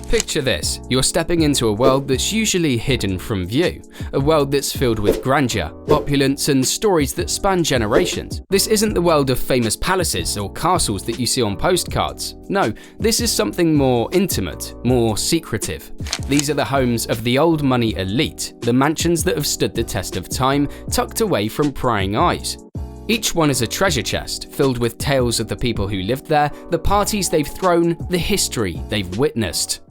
Picture this, you're stepping into a world that's usually hidden from view, a world that's filled with grandeur, opulence, and stories that span generations. This isn't the world of famous palaces or castles that you see on postcards. No, this is something more intimate, more secretive. These are the homes of the old money elite, the mansions that have stood the test of time, tucked away from prying eyes. Each one is a treasure chest, filled with tales of the people who lived there, the parties they've thrown, the history they've witnessed.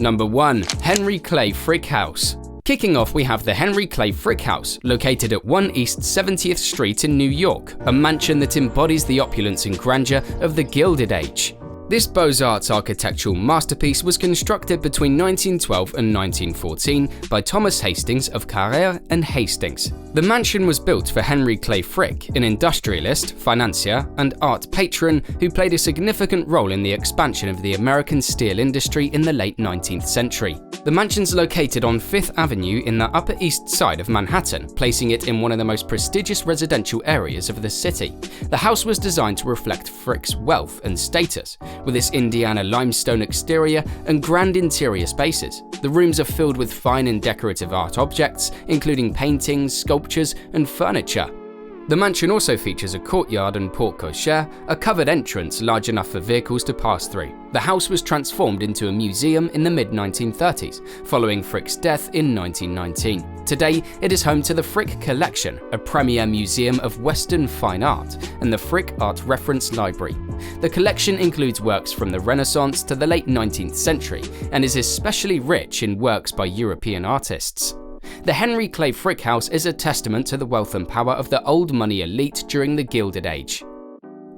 Number 1. Henry Clay Frick House. Kicking off, we have the Henry Clay Frick House, located at 1 East 70th Street in New York, a mansion that embodies the opulence and grandeur of the Gilded Age. This Beaux-Arts architectural masterpiece was constructed between 1912 and 1914 by Thomas Hastings of Carrère and Hastings. The mansion was built for Henry Clay Frick, an industrialist, financier, and art patron who played a significant role in the expansion of the American steel industry in the late 19th century. The mansion's located on 5th Avenue in the Upper East Side of Manhattan, placing it in one of the most prestigious residential areas of the city. The house was designed to reflect Frick's wealth and status, with its Indiana limestone exterior and grand interior spaces. The rooms are filled with fine and decorative art objects, including paintings, sculptures, and furniture. The mansion also features a courtyard and porte-cochère, a covered entrance large enough for vehicles to pass through. The house was transformed into a museum in the mid-1930s, following Frick's death in 1919. Today, it is home to the Frick Collection, a premier museum of Western fine art, and the Frick Art Reference Library. The collection includes works from the Renaissance to the late 19th century, and is especially rich in works by European artists. The Henry Clay Frick House is a testament to the wealth and power of the old money elite during the Gilded Age.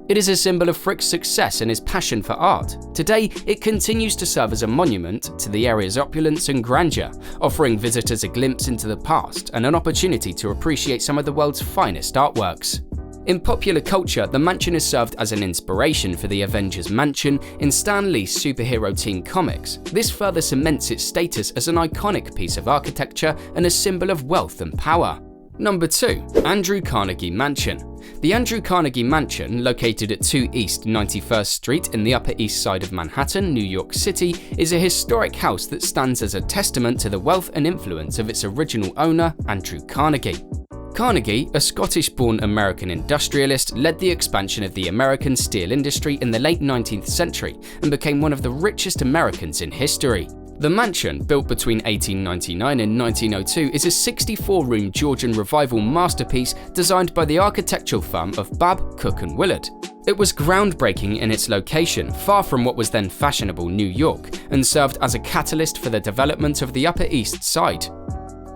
It is a symbol of Frick's success and his passion for art. Today, it continues to serve as a monument to the area's opulence and grandeur, offering visitors a glimpse into the past and an opportunity to appreciate some of the world's finest artworks. In popular culture, the mansion has served as an inspiration for the Avengers Mansion in Stan Lee's superhero teen comics. This further cements its status as an iconic piece of architecture and a symbol of wealth and power. Number 2. Andrew Carnegie Mansion. The Andrew Carnegie Mansion, located at 2 East 91st Street in the Upper East Side of Manhattan, New York City, is a historic house that stands as a testament to the wealth and influence of its original owner, Andrew Carnegie. Carnegie, a Scottish-born American industrialist, led the expansion of the American steel industry in the late 19th century and became one of the richest Americans in history. The mansion, built between 1899 and 1902, is a 64-room Georgian Revival masterpiece designed by the architectural firm of Babb, Cook & Willard. It was groundbreaking in its location, far from what was then fashionable New York, and served as a catalyst for the development of the Upper East Side.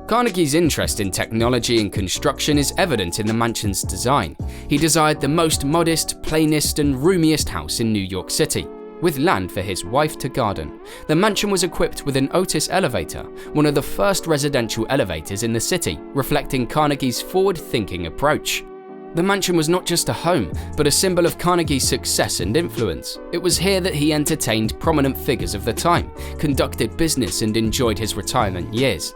Carnegie's interest in technology and construction is evident in the mansion's design. He desired the most modest, plainest, and roomiest house in New York City, with land for his wife to garden. The mansion was equipped with an Otis elevator, one of the first residential elevators in the city, reflecting Carnegie's forward-thinking approach. The mansion was not just a home, but a symbol of Carnegie's success and influence. It was here that he entertained prominent figures of the time, conducted business, and enjoyed his retirement years.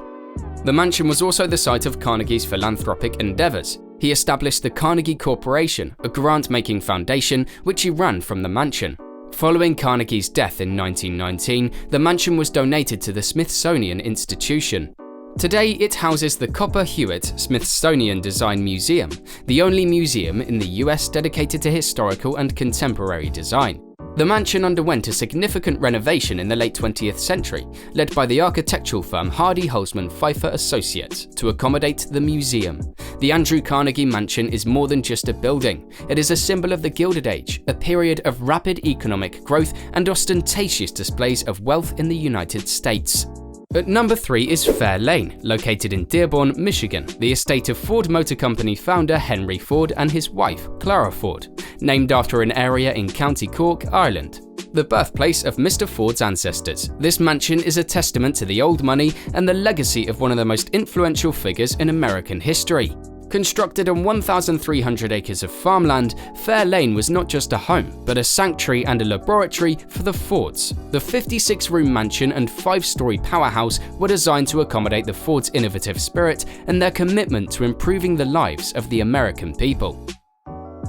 The mansion was also the site of Carnegie's philanthropic endeavors. He established the Carnegie Corporation, a grant-making foundation which he ran from the mansion. Following Carnegie's death in 1919, the mansion was donated to the Smithsonian Institution. Today, it houses the Copper Hewitt Smithsonian Design Museum, the only museum in the US dedicated to historical and contemporary design. The mansion underwent a significant renovation in the late 20th century, led by the architectural firm Hardy Holzman Pfeiffer Associates, to accommodate the museum. The Andrew Carnegie Mansion is more than just a building. It is a symbol of the Gilded Age, a period of rapid economic growth and ostentatious displays of wealth in the United States. At number 3 is Fair Lane, located in Dearborn, Michigan, the estate of Ford Motor Company founder Henry Ford and his wife, Clara Ford, named after an area in County Cork, Ireland. The birthplace of Mr. Ford's ancestors, this mansion is a testament to the old money and the legacy of one of the most influential figures in American history. Constructed on 1,300 acres of farmland, Fair Lane was not just a home, but a sanctuary and a laboratory for the Fords. The 56-room mansion and 5-story powerhouse were designed to accommodate the Fords' innovative spirit and their commitment to improving the lives of the American people.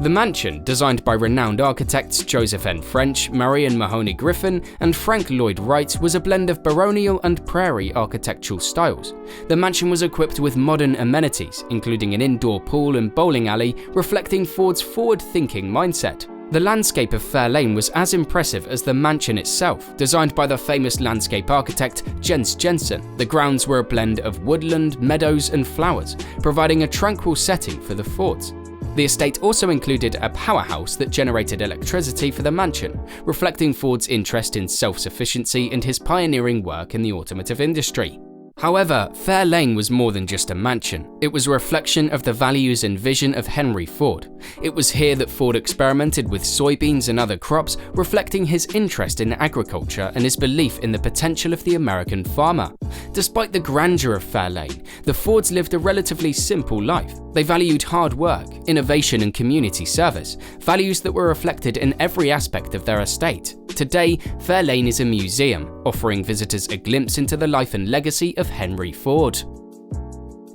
The mansion, designed by renowned architects Joseph N. French, Marion Mahoney Griffin, and Frank Lloyd Wright, was a blend of baronial and prairie architectural styles. The mansion was equipped with modern amenities, including an indoor pool and bowling alley, reflecting Ford's forward-thinking mindset. The landscape of Fair Lane was as impressive as the mansion itself. Designed by the famous landscape architect Jens Jensen, the grounds were a blend of woodland, meadows, and flowers, providing a tranquil setting for the Fords. The estate also included a powerhouse that generated electricity for the mansion, reflecting Ford's interest in self-sufficiency and his pioneering work in the automotive industry. However, Fair Lane was more than just a mansion. It was a reflection of the values and vision of Henry Ford. It was here that Ford experimented with soybeans and other crops, reflecting his interest in agriculture and his belief in the potential of the American farmer. Despite the grandeur of Fair Lane, the Fords lived a relatively simple life. They valued hard work, innovation, and community service, values that were reflected in every aspect of their estate. Today, Fair Lane is a museum, offering visitors a glimpse into the life and legacy of Henry Ford.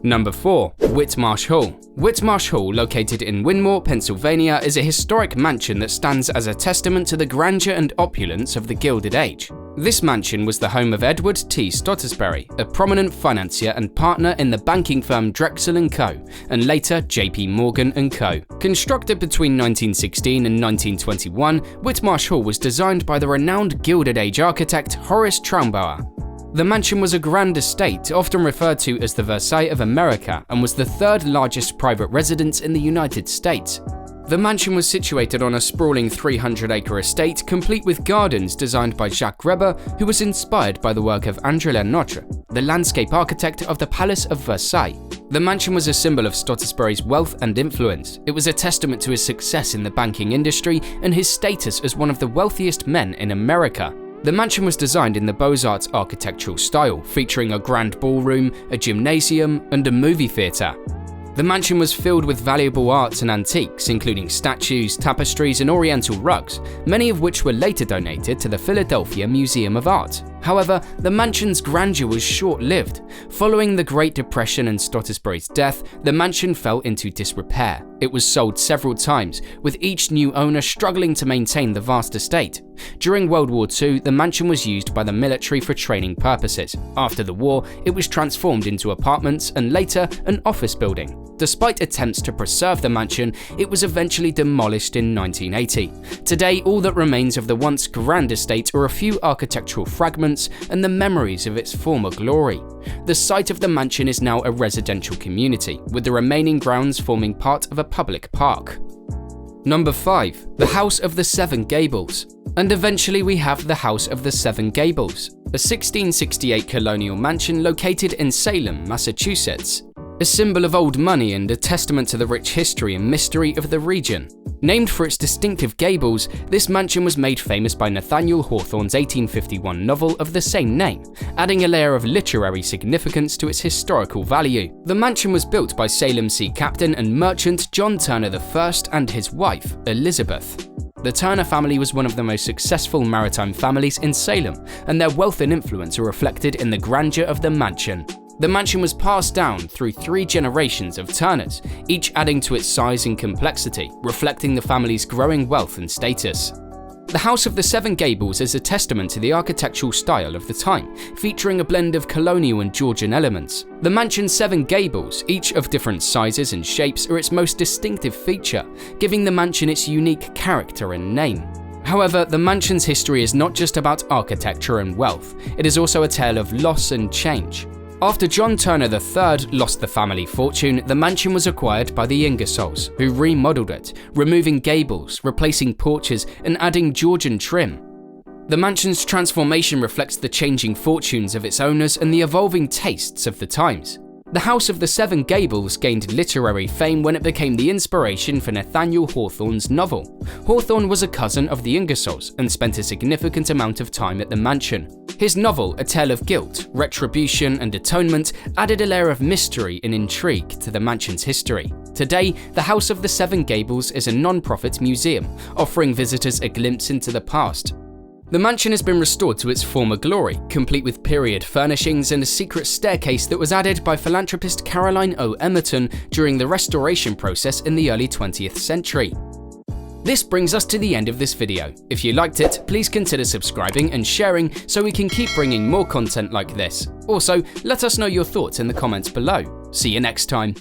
Number 4. Whitemarsh Hall. Whitemarsh Hall, located in Winmore, Pennsylvania, is a historic mansion that stands as a testament to the grandeur and opulence of the Gilded Age. This mansion was the home of Edward T. Stotesbury, a prominent financier and partner in the banking firm Drexel & Co., and later J.P. Morgan & Co. Constructed between 1916 and 1921, Whitemarsh Hall was designed by the renowned Gilded Age architect Horace Traumbauer. The mansion was a grand estate, often referred to as the Versailles of America, and was the third largest private residence in the United States. The mansion was situated on a sprawling 300-acre estate, complete with gardens designed by Jacques Reber, who was inspired by the work of André Lenotre, the landscape architect of the Palace of Versailles. The mansion was a symbol of Stotesbury's wealth and influence. It was a testament to his success in the banking industry and his status as one of the wealthiest men in America. The mansion was designed in the Beaux-Arts architectural style, featuring a grand ballroom, a gymnasium, and a movie theatre. The mansion was filled with valuable arts and antiques, including statues, tapestries, and oriental rugs, many of which were later donated to the Philadelphia Museum of Art. However, the mansion's grandeur was short-lived. Following the Great Depression and Stotesbury's death, the mansion fell into disrepair. It was sold several times, with each new owner struggling to maintain the vast estate. During World War II, the mansion was used by the military for training purposes. After the war, it was transformed into apartments and later an office building. Despite attempts to preserve the mansion, it was eventually demolished in 1980. Today, all that remains of the once grand estate are a few architectural fragments and the memories of its former glory. The site of the mansion is now a residential community, with the remaining grounds forming part of a public park. Number 5. The House of the Seven Gables. And eventually we have the House of the Seven Gables, a 1668 colonial mansion located in Salem, Massachusetts. A symbol of old money and a testament to the rich history and mystery of the region. Named for its distinctive gables, this mansion was made famous by Nathaniel Hawthorne's 1851 novel of the same name, adding a layer of literary significance to its historical value. The mansion was built by Salem sea captain and merchant John Turner I and his wife, Elizabeth. The Turner family was one of the most successful maritime families in Salem, and their wealth and influence are reflected in the grandeur of the mansion. The mansion was passed down through 3 generations of Turners, each adding to its size and complexity, reflecting the family's growing wealth and status. The House of the Seven Gables is a testament to the architectural style of the time, featuring a blend of colonial and Georgian elements. The mansion's 7 gables, each of different sizes and shapes, are its most distinctive feature, giving the mansion its unique character and name. However, the mansion's history is not just about architecture and wealth, it is also a tale of loss and change. After John Turner III lost the family fortune, the mansion was acquired by the Ingersolls, who remodeled it, removing gables, replacing porches, and adding Georgian trim. The mansion's transformation reflects the changing fortunes of its owners and the evolving tastes of the times. The House of the Seven Gables gained literary fame when it became the inspiration for Nathaniel Hawthorne's novel. Hawthorne was a cousin of the Ingersolls and spent a significant amount of time at the mansion. His novel, A Tale of Guilt, Retribution and Atonement, added a layer of mystery and intrigue to the mansion's history. Today, the House of the Seven Gables is a non-profit museum, offering visitors a glimpse into the past. The mansion has been restored to its former glory, complete with period furnishings and a secret staircase that was added by philanthropist Caroline O. Emerton during the restoration process in the early 20th century. This brings us to the end of this video. If you liked it, please consider subscribing and sharing so we can keep bringing more content like this. Also, let us know your thoughts in the comments below. See you next time.